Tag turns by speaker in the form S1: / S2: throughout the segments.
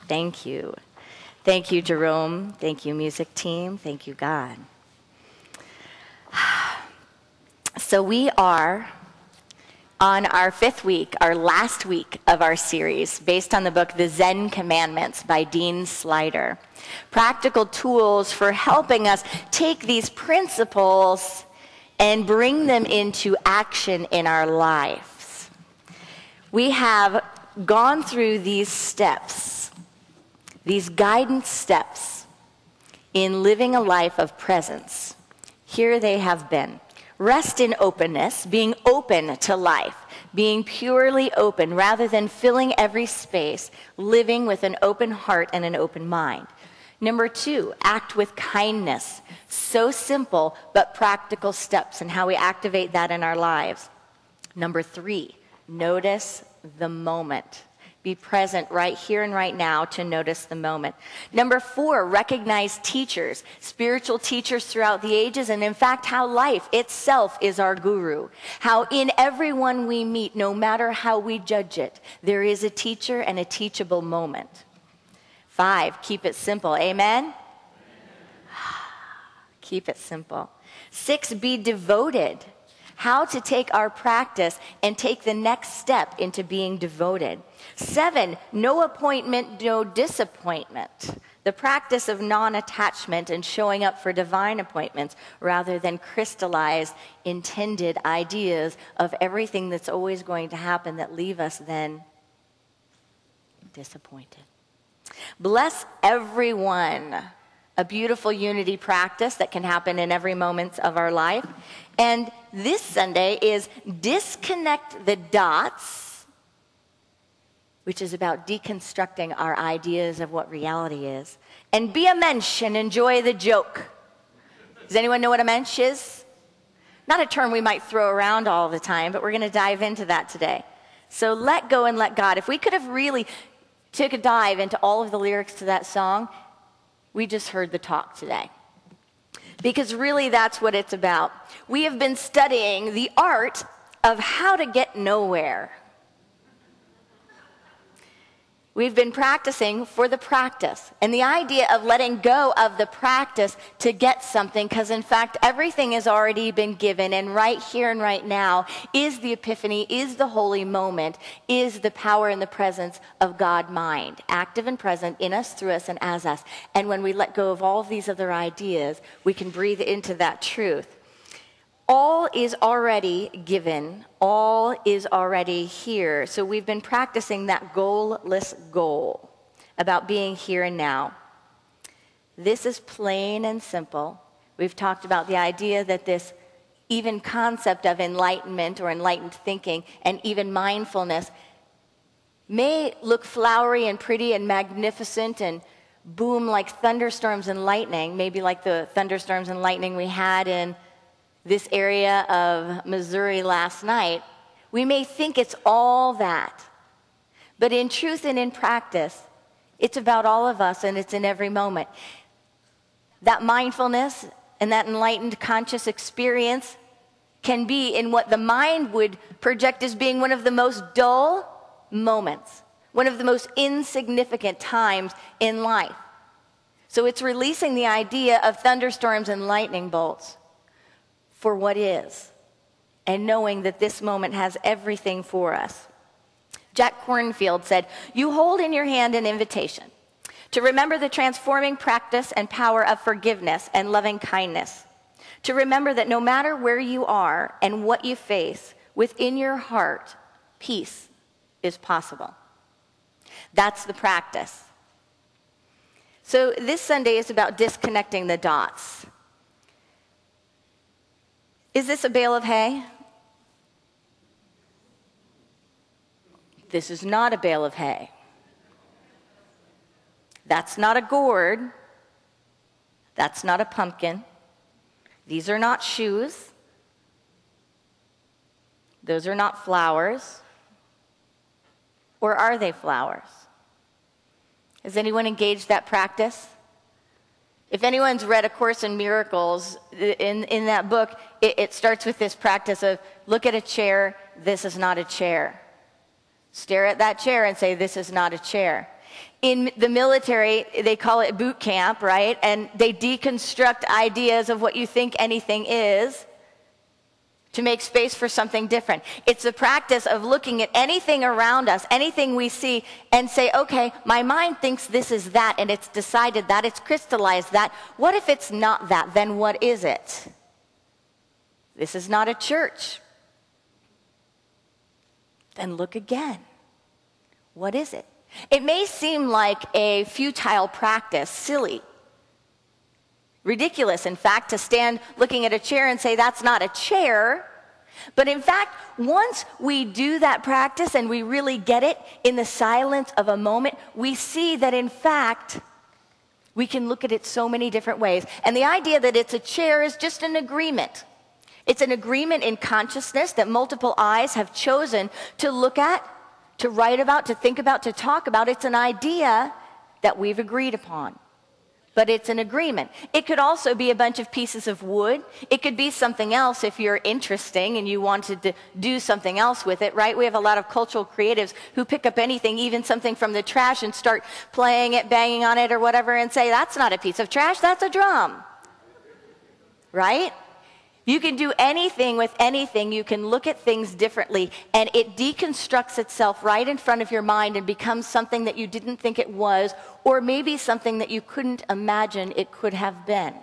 S1: Thank you. Thank you, Jerome. Thank you, music team. Thank you, God. So we are on our 5th week, our last week of our series, based on the book The Zen Commandments by Dean Slider. Practical tools for helping us take these principles and bring them into action in our lives. We have gone through these steps, these guidance steps in living a life of presence. Here they have been. Rest in openness, being open to life, being purely open rather than filling every space, living with an open heart and an open mind. Number 2, act with kindness. So simple, but practical steps and how we activate that in our lives. Number 3, notice the moment. Be present right here and right now to notice the moment. Number 4, recognize teachers, spiritual teachers throughout the ages, and in fact, how life itself is our guru. How in everyone we meet, no matter how we judge it, there is a teacher and a teachable moment. 5, keep it simple. Amen? Keep it simple. 6, be devoted. How to take our practice and take the next step into being devoted. 7, no appointment, no disappointment. The practice of non-attachment and showing up for divine appointments rather than crystallized, intended ideas of everything that's always going to happen that leave us then disappointed. Bless everyone. A beautiful unity practice that can happen in every moment of our life. And this Sunday is disconnect the dots, which is about deconstructing our ideas of what reality is. And be a mensch and enjoy the joke. Does anyone know what a mensch is? Not a term we might throw around all the time, but we're going to dive into that today. So let go and let God. If we could have really took a dive into all of the lyrics to that song, we just heard the talk today. Because really that's what it's about. We have been studying the art of how to get nowhere. We've been practicing for the practice. And the idea of letting go of the practice to get something, because in fact everything has already been given, and right here and right now is the epiphany, is the holy moment, is the power and the presence of God mind, active and present in us, through us, and as us. And when we let go of all of these other ideas, we can breathe into that truth. All is already given. All is already here. So we've been practicing that goalless goal about being here and now. This is plain and simple. We've talked about the idea that this even concept of enlightenment or enlightened thinking and even mindfulness may look flowery and pretty and magnificent and boom like thunderstorms and lightning, maybe like the thunderstorms and lightning we had in this area of Missouri last night. We may think it's all that. But in truth and in practice, it's about all of us and it's in every moment. That mindfulness and that enlightened conscious experience can be in what the mind would project as being one of the most dull moments, one of the most insignificant times in life. So it's releasing the idea of thunderstorms and lightning bolts for what is, and knowing that this moment has everything for us. Jack Kornfield said, "You hold in your hand an invitation to remember the transforming practice and power of forgiveness and loving kindness, to remember that no matter where you are and what you face, within your heart, peace is possible." That's the practice. So this Sunday is about disconnecting the dots. Is this a bale of hay? This is not a bale of hay. That's not a gourd. That's not a pumpkin. These are not shoes. Those are not flowers. Or are they flowers? Has anyone engaged that practice? If anyone's read A Course in Miracles, in that book, it starts with this practice of look at a chair, this is not a chair. Stare at that chair and say, this is not a chair. In the military, they call it boot camp, right? And they deconstruct ideas of what you think anything is to make space for something different. It's the practice of looking at anything around us, anything we see, and say, okay, my mind thinks this is that, and it's decided that, it's crystallized that. What if it's not that? Then what is it? This is not a church. Then look again. What is it? It may seem like a futile practice, silly, ridiculous, in fact, to stand looking at a chair and say, that's not a chair. But in fact, once we do that practice and we really get it in the silence of a moment, we see that in fact, we can look at it so many different ways. And the idea that it's a chair is just an agreement. It's an agreement in consciousness that multiple eyes have chosen to look at, to write about, to think about, to talk about. It's an idea that we've agreed upon. But it's an agreement. It could also be a bunch of pieces of wood. It could be something else if you're interesting and you wanted to do something else with it, right? We have a lot of cultural creatives who pick up anything, even something from the trash, and start playing it, banging on it or whatever, and say, that's not a piece of trash, that's a drum. Right? You can do anything with anything. You can look at things differently, and it deconstructs itself right in front of your mind and becomes something that you didn't think it was, or maybe something that you couldn't imagine it could have been.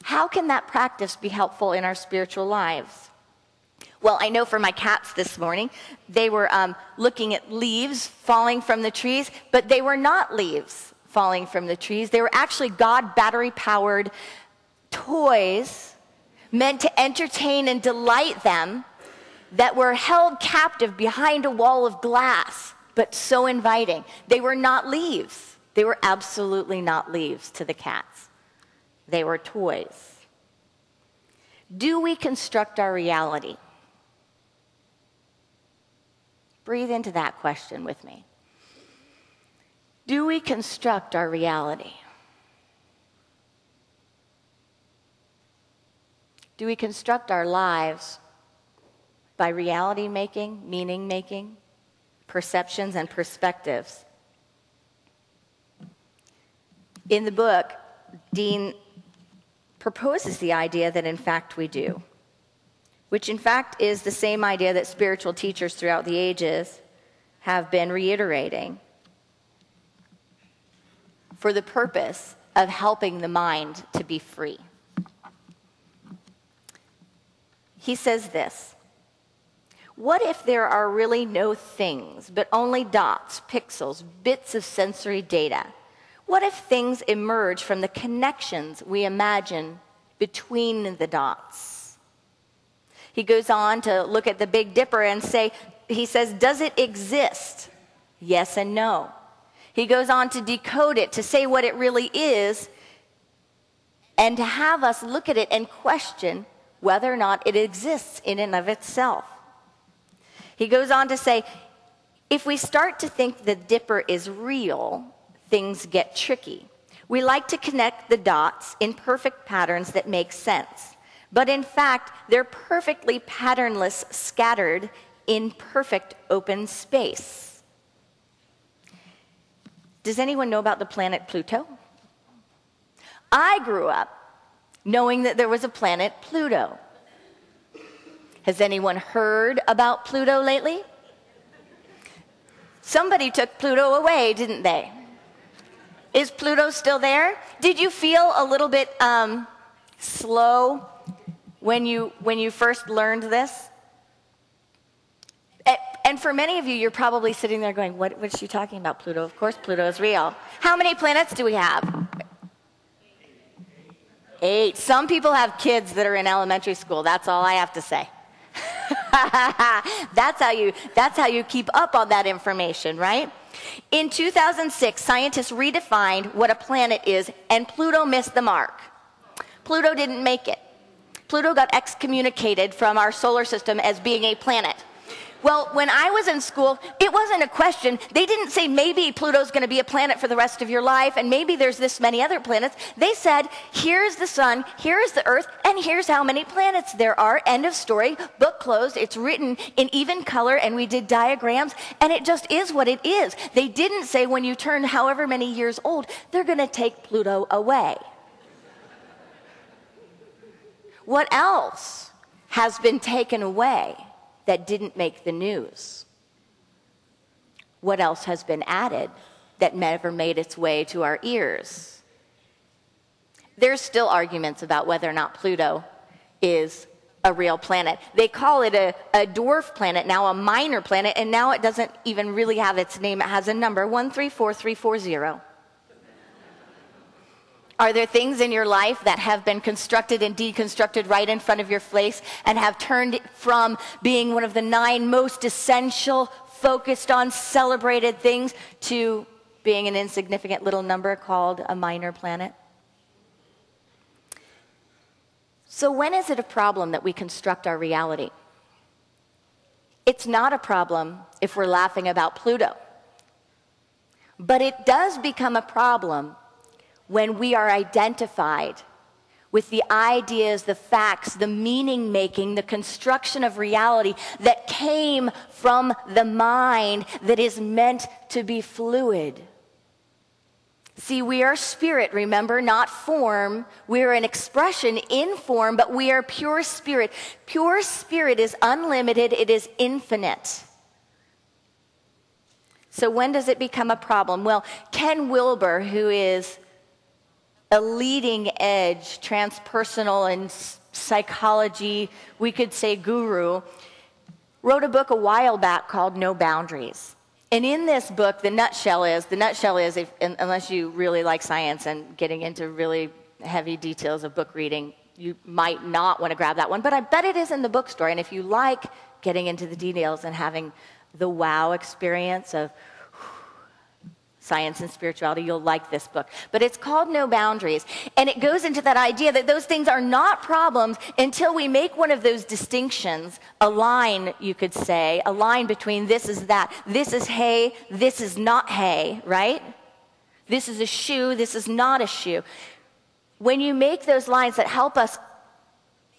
S1: How can that practice be helpful in our spiritual lives? Well, I know for my cats this morning, they were looking at leaves falling from the trees, but they were not leaves falling from the trees. They were actually God battery-powered toys meant to entertain and delight them, that were held captive behind a wall of glass, but so inviting. They were not leaves. They were absolutely not leaves to the cats. They were toys. Do we construct our reality? Breathe into that question with me. Do we construct our reality? Do we construct our lives by reality making, meaning making, perceptions, and perspectives? In the book, Dean proposes the idea that in fact we do, which in fact is the same idea that spiritual teachers throughout the ages have been reiterating for the purpose of helping the mind to be free. He says this: what if there are really no things, but only dots, pixels, bits of sensory data? What if things emerge from the connections we imagine between the dots? He goes on to look at the Big Dipper and he says, does it exist? Yes and no. He goes on to decode it, to say what it really is, and to have us look at it and question whether or not it exists in and of itself. He goes on to say, if we start to think the Dipper is real, things get tricky. We like to connect the dots in perfect patterns that make sense. But in fact, they're perfectly patternless, scattered in perfect open space. Does anyone know about the planet Pluto? I grew up knowing that there was a planet Pluto. Has anyone heard about Pluto lately? Somebody took Pluto away, didn't they? Is Pluto still there? Did you feel a little bit slow when you first learned this? And for many of you, you're probably sitting there going, what is she talking about, Pluto? Of course Pluto is real. How many planets do we have? 8. Some people have kids that are in elementary school. That's all I have to say. That's how you keep up on that information, right? In 2006, scientists redefined what a planet is, and Pluto missed the mark. Pluto didn't make it. Pluto got excommunicated from our solar system as being a planet. Well, when I was in school, it wasn't a question. They didn't say maybe Pluto's going to be a planet for the rest of your life and maybe there's this many other planets. They said, here's the sun, here's the earth, and here's how many planets there are. End of story. Book closed. It's written in even color and we did diagrams and it just is what it is. They didn't say when you turn however many years old, they're going to take Pluto away. What else has been taken away that didn't make the news? What else has been added that never made its way to our ears? There's still arguments about whether or not Pluto is a real planet. They call it a dwarf planet, now a minor planet, and now it doesn't even really have its name. It has a number, 134340. Are there things in your life that have been constructed and deconstructed right in front of your face and have turned from being one of the 9 most essential, focused on, celebrated things to being an insignificant little number called a minor planet? So when is it a problem that we construct our reality? It's not a problem if we're laughing about Pluto. But it does become a problem when we are identified with the ideas, the facts, the meaning-making, the construction of reality that came from the mind that is meant to be fluid. See, we are spirit, remember, not form. We are an expression in form, but we are pure spirit. Pure spirit is unlimited. It is infinite. So when does it become a problem? Well, Ken Wilber, who is a leading edge transpersonal and psychology, we could say guru, wrote a book a while back called No Boundaries. And in this book, the nutshell is, unless you really like science and getting into really heavy details of book reading, you might not want to grab that one, but I bet it is in the bookstore. And if you like getting into the details and having the wow experience of science and spirituality, you'll like this book. But it's called No Boundaries. And it goes into that idea that those things are not problems until we make one of those distinctions, a line, you could say, a line between this is that. This is hay, this is not hay, right? This is a shoe, this is not a shoe. When you make those lines that help us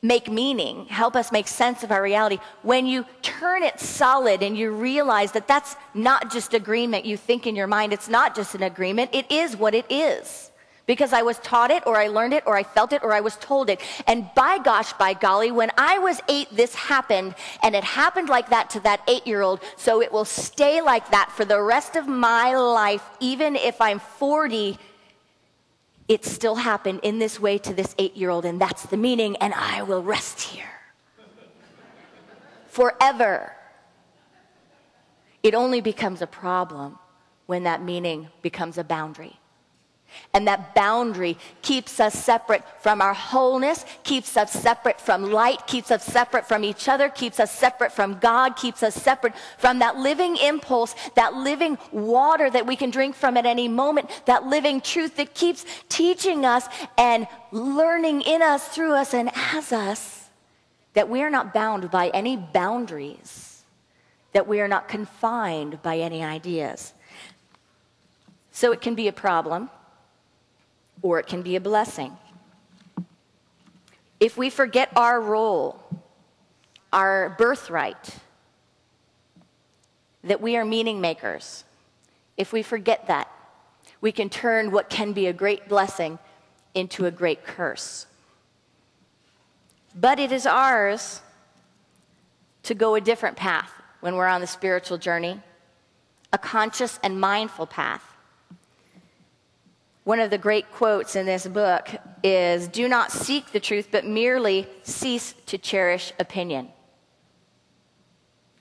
S1: make meaning, help us make sense of our reality, when you turn it solid and you realize that that's not just agreement you think in your mind, it's not just an agreement, it is what it is. Because I was taught it, or I learned it, or I felt it, or I was told it. And by gosh, by golly, when I was 8, this happened, and it happened like that to that 8-year-old, so it will stay like that for the rest of my life, even if I'm 40. It still happened in this way to this 8-year-old, and that's the meaning, and I will rest here forever. It only becomes a problem when that meaning becomes a boundary. And that boundary keeps us separate from our wholeness, keeps us separate from light, keeps us separate from each other, keeps us separate from God, keeps us separate from that living impulse, that living water that we can drink from at any moment, that living truth that keeps teaching us and learning in us, through us, and as us, that we are not bound by any boundaries, that we are not confined by any ideas. So it can be a problem, or it can be a blessing. If we forget our role, our birthright, that we are meaning makers, if we forget that, we can turn what can be a great blessing into a great curse. But it is ours to go a different path when we're on the spiritual journey, a conscious and mindful path. One of the great quotes in this book is, "Do not seek the truth, but merely cease to cherish opinion,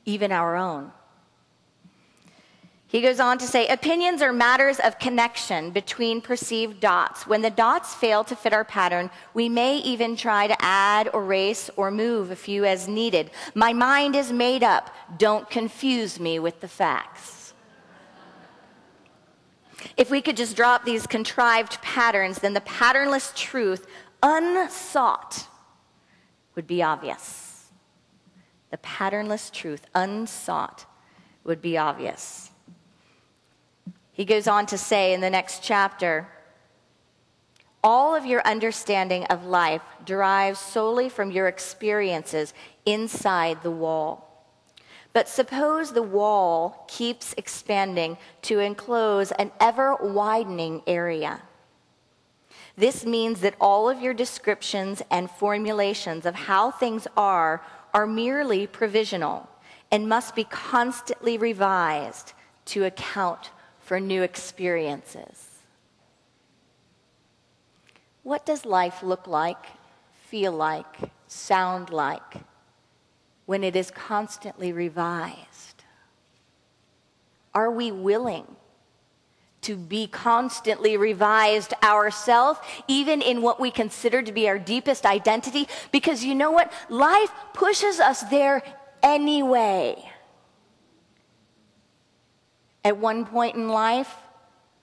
S1: even our own." He goes on to say, "Opinions are matters of connection between perceived dots. When the dots fail to fit our pattern, we may even try to add, erase, or move a few as needed. My mind is made up. Don't confuse me with the facts." If we could just drop these contrived patterns, then the patternless truth, unsought, would be obvious. the patternless truth, unsought, would be obvious. He goes on to say in the next chapter, all of your understanding of life derives solely from your experiences inside the wall. But suppose the wall keeps expanding to enclose an ever-widening area. This means that all of your descriptions and formulations of how things are merely provisional and must be constantly revised to account for new experiences. What does life look like, feel like, sound like when it is constantly revised? Are we willing to be constantly revised ourselves, even in what we consider to be our deepest identity? Because you know what? Life pushes us there anyway. At one point in life,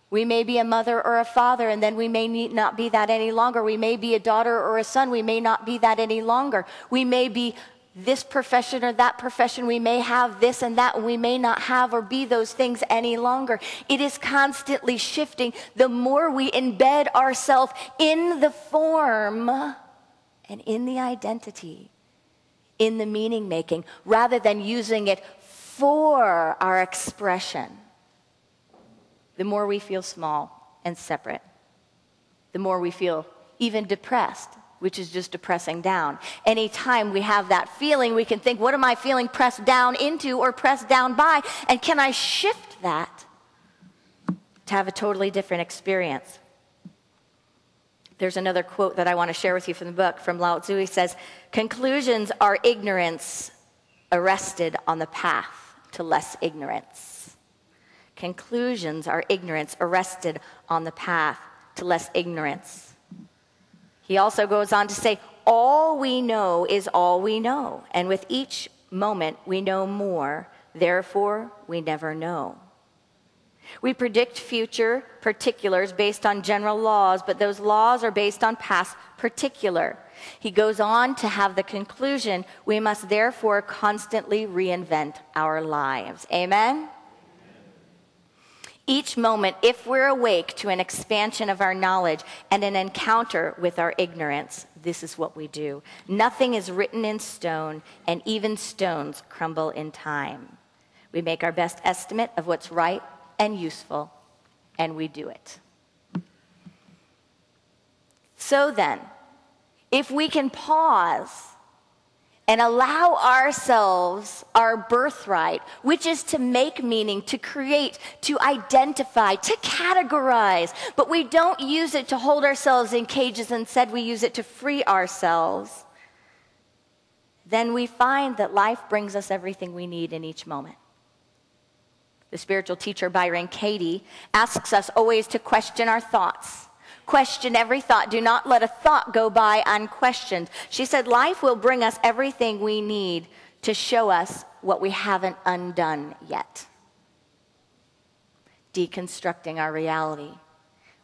S1: we may be a mother or a father, and then we may not be that any longer. We may be a daughter or a son. We may not be that any longer. We may be this profession or that profession. We may have this and that, and we may not have or be those things any longer. It is constantly shifting. The more we embed ourselves in the form and in the identity, in the meaning making, rather than using it for our expression, the more we feel small and separate. The more we feel even depressed, which is just depressing down. Anytime we have that feeling, we can think, what am I feeling pressed down into or pressed down by? And can I shift that to have a totally different experience? There's another quote that I want to share with you from the book, from Lao Tzu. He says, conclusions are ignorance arrested on the path to less ignorance. Conclusions are ignorance arrested on the path to less ignorance. He also goes on to say, all we know is all we know, and with each moment we know more, therefore we never know. We predict future particulars based on general laws, but those laws are based on past particular. He goes on to have the conclusion, we must therefore constantly reinvent our lives. Amen? Each moment, if we're awake to an expansion of our knowledge and an encounter with our ignorance, this is what we do. Nothing is written in stone, and even stones crumble in time. We make our best estimate of what's right and useful, and we do it. So then, if we can pause and allow ourselves our birthright, which is to make meaning, to create, to identify, to categorize, but we don't use it to hold ourselves in cages, instead we use it to free ourselves, then we find that life brings us everything we need in each moment. The spiritual teacher Byron Katie asks us always to question our thoughts. Question every thought. Do not let a thought go by unquestioned. She said, life will bring us everything we need to show us what we haven't undone yet. Deconstructing our reality.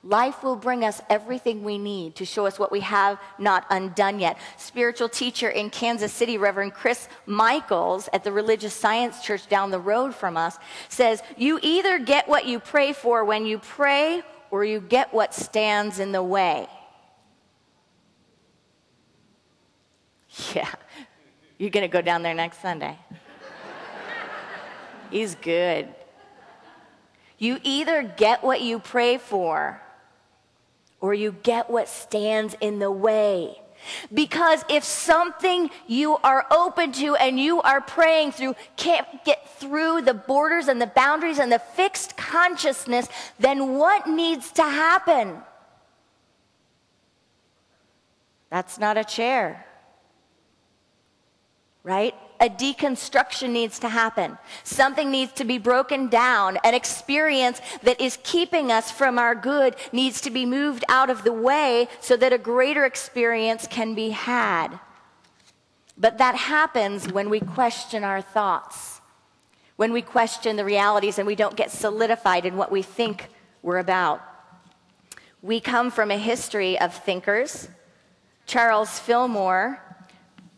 S1: Life will bring us everything we need to show us what we have not undone yet. Spiritual teacher in Kansas City, Reverend Chris Michaels at the Religious Science Church down the road from us, says, you either get what you pray for when you pray, or you get what stands in the way. Yeah, you're going to go down there next Sunday. He's good. You either get what you pray for, or you get what stands in the way. Because if something you are open to and you are praying through can't get through the borders and the boundaries and the fixed consciousness, then what needs to happen? That's not a chair, right? A deconstruction needs to happen. Something needs to be broken down. An experience that is keeping us from our good needs to be moved out of the way so that a greater experience can be had. But that happens when we question our thoughts, when we question the realities and we don't get solidified in what we think we're about. We come from a history of thinkers. Charles Fillmore,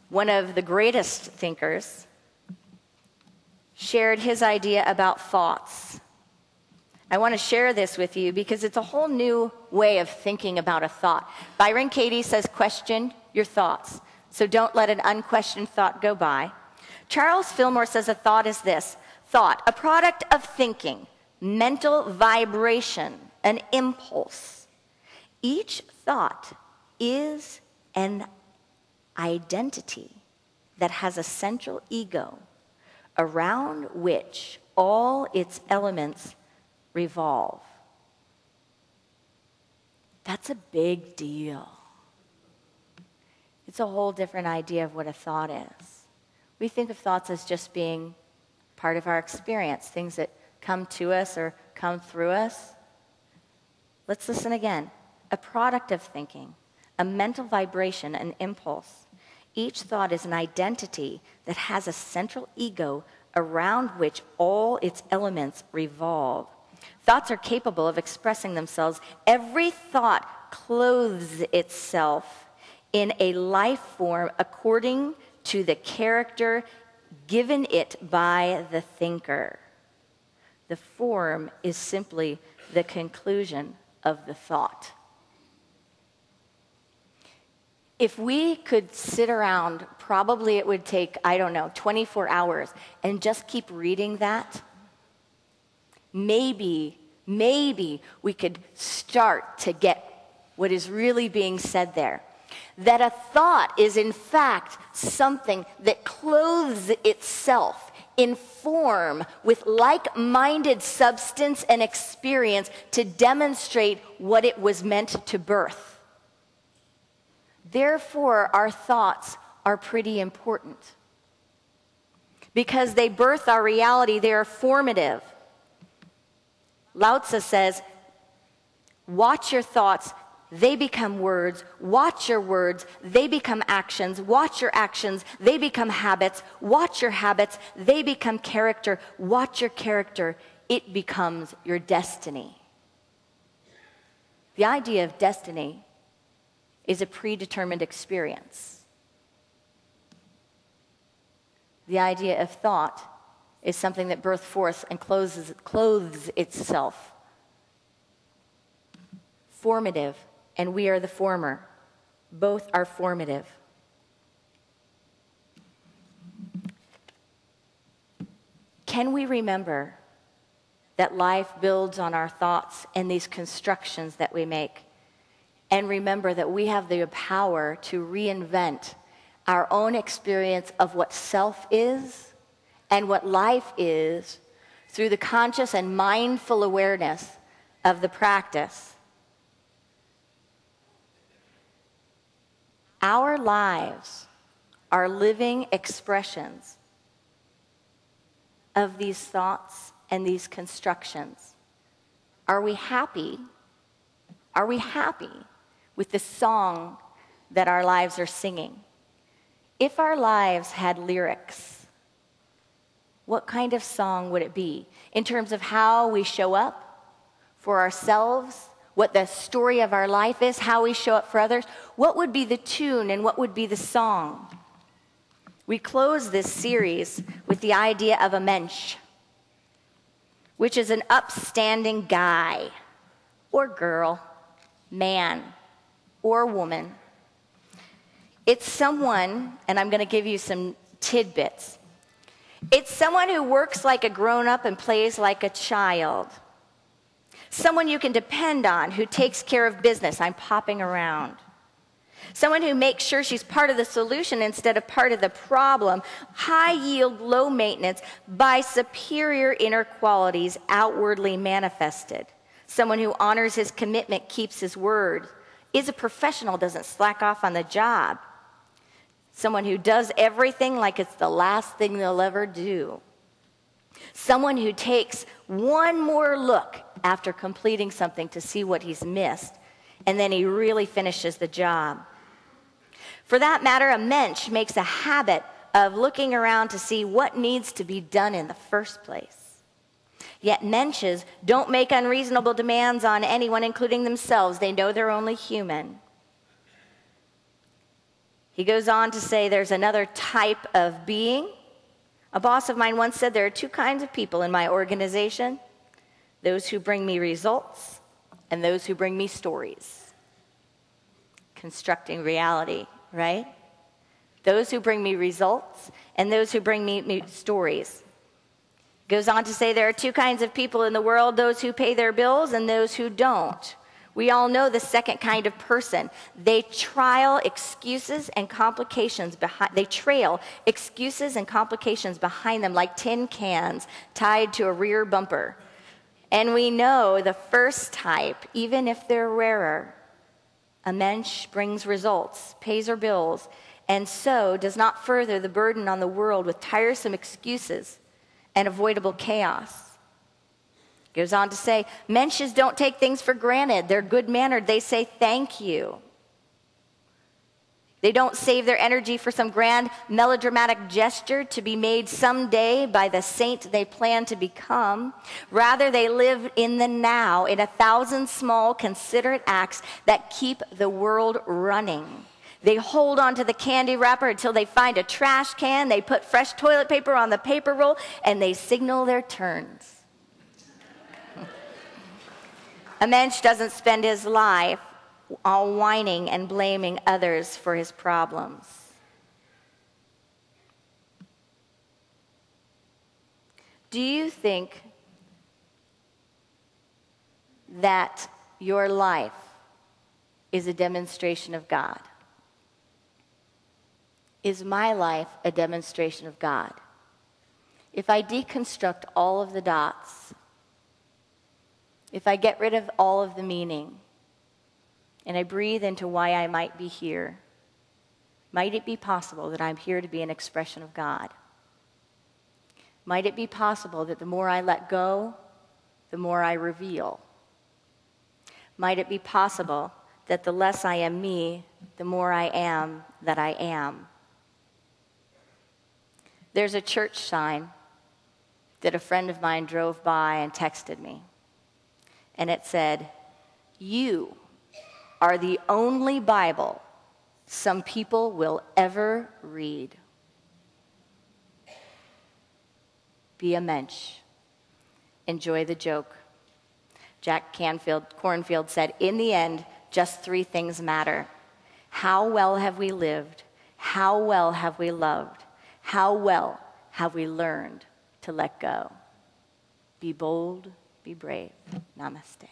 S1: one of the greatest thinkers, shared his idea about thoughts. I want to share this with you because it's a whole new way of thinking about a thought. Byron Katie says, question your thoughts. So don't let an unquestioned thought go by. Charles Fillmore says a thought is this: thought, a product of thinking, mental vibration, an impulse. Each thought is an identity that has a central ego around which all its elements revolve. That's a big deal. It's a whole different idea of what a thought is. We think of thoughts as just being part of our experience, things that come to us or come through us. Let's listen again. A product of thinking, a mental vibration, an impulse. Each thought is an identity that has a central ego around which all its elements revolve. Thoughts are capable of expressing themselves. Every thought clothes itself in a life form according to the character given it by the thinker. The form is simply the conclusion of the thought. If we could sit around, probably it would take, 24 hours and just keep reading that. Maybe we could start to get what is really being said there. That a thought is in fact something that clothes itself in form with like-minded substance and experience to demonstrate what it was meant to birth. Therefore, our thoughts are pretty important. Because they birth our reality, they are formative. Lao Tzu says, watch your thoughts, they become words. Watch your words, they become actions. Watch your actions, they become habits. Watch your habits, they become character. Watch your character, it becomes your destiny. The idea of destiny is a predetermined experience. The idea of thought is something that births forth and clothes itself. Formative, and we are the former. Both are formative. Can we remember that life builds on our thoughts and these constructions that we make? And remember that we have the power to reinvent our own experience of what self is and what life is through the conscious and mindful awareness of the practice. Our lives are living expressions of these thoughts and these constructions. Are we happy? Are we happy with the song that our lives are singing? If our lives had lyrics, what kind of song would it be? In terms of how we show up for ourselves, what the story of our life is, how we show up for others, what would be the tune and what would be the song? We close this series with the idea of a mensch, which is an upstanding guy or girl, man or woman. It's someone, and I'm going to give you some tidbits. It's someone who works like a grown-up and plays like a child. Someone you can depend on, who takes care of business. I'm popping around. Someone who makes sure she's part of the solution instead of part of the problem. High yield, low maintenance by superior inner qualities outwardly manifested. Someone who honors his commitment, keeps his word, is a professional, doesn't slack off on the job. Someone who does everything like it's the last thing they'll ever do. Someone who takes one more look after completing something to see what he's missed, and then he really finishes the job. For that matter, a mensch makes a habit of looking around to see what needs to be done in the first place. Yet mensches don't make unreasonable demands on anyone, including themselves. They know they're only human. He goes on to say there's another type of being, A boss of mine once said there are two kinds of people in my organization: those who bring me results and those who bring me stories. Constructing reality, right? Those who bring me results and those who bring me stories. Goes on to say there are two kinds of people in the world: those who pay their bills and those who don't. We all know the second kind of person. They trail excuses and complications behind them like tin cans tied to a rear bumper. And we know the first type, even if they're rarer. A mensch brings results, pays her bills, and so does not further the burden on the world with tiresome excuses and avoidable chaos. Goes on to say, mensches don't take things for granted. They're good-mannered. They say thank you. They don't save their energy for some grand melodramatic gesture to be made someday by the saint they plan to become. Rather, they live in the now, in 1,000 small, considerate acts that keep the world running. They hold on to the candy wrapper until they find a trash can. They put fresh toilet paper on the paper roll, and they signal their turns. A mensch doesn't spend his life all whining and blaming others for his problems. Do you think that your life is a demonstration of God? Is my life a demonstration of God? If I deconstruct all of the dots, if I get rid of all of the meaning, and I breathe into why I might be here, might it be possible that I'm here to be an expression of God? Might it be possible that the more I let go, the more I reveal? Might it be possible that the less I am me, the more I am that I am? There's a church sign that a friend of mine drove by and texted me. And it said, "You are the only Bible some people will ever read." Be a mensch. Enjoy the joke. Jack Cornfield said, "In the end, just three things matter. How well have we lived? How well have we loved? How well have we learned to let go?" Be bold, be brave. Namaste.